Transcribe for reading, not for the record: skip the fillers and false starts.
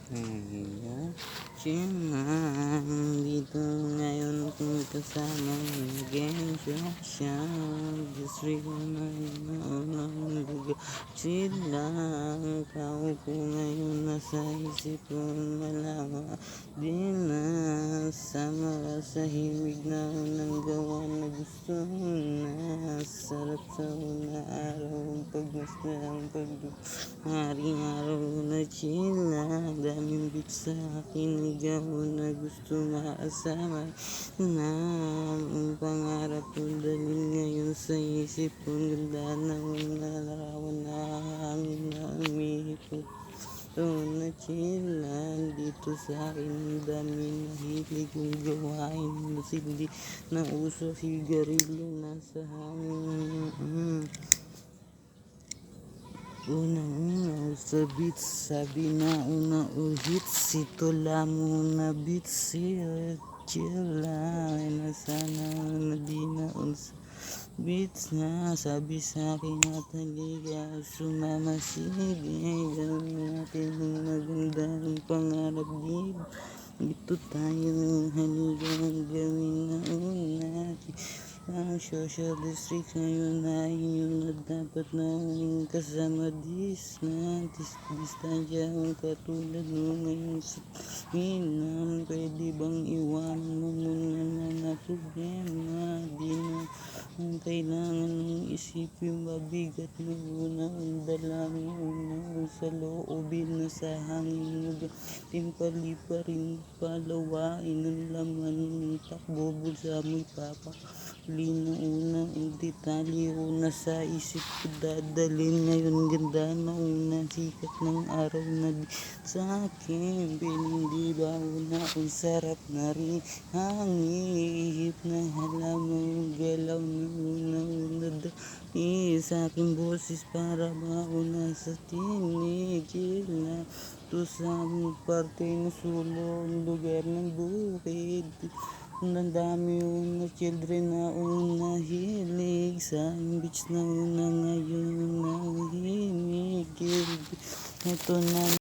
Kaya dito ngayon kung kasama nag-enjoy siya. Just recognize na unang lugar sila. Kaupo ngayon nasa isip ko malawa. Di na sama sa himig na unang gawa na gusto na. Sarap sa una araw pagmasdan ang haring araw na chila. Daming beat sa akin, ikaw na gusto makasama na. Ang pangarap ko dalhin ngayon sa isip ko. Ganda na mga larawan na hangin na umihipot. Na chilan dito sa akin. Ang dami na hilig kong gawain. Hindi na uso sigarilyo nasa hangin. Unang sa beats, sabi na una hits, ito lang muna beats, chill lang, na sana na di na unsa beats na, sabi sa akin at halika, sumama sige, gawin natin ang magandang pangarap dito. Ito tayo halika gawin na una. Ang social district ngayon ay yun na dapat na kasama distansya ang katulad mo ngayon sa Milan. Pwede bang iwanan mo muna na problema? Di na ang kailangan mong isipin mabigat mo una ang dala mo una sa loobin na sa hangin mo timpali pa rin palawain ang laman ng takbo sa amoy papa. Lino una ang detalye una sa isip ko dadalhin ngayon ganda na una sikat ng araw na di sa akin pinindi ba una ang sarap na rin hangihip na halaman galaw na una sa aking boses para mauna sa tinig na to sa parte ng sulong lugar ng bukid. Ang dami una children na una hilig sa beach na una ngayon na himig. Ito na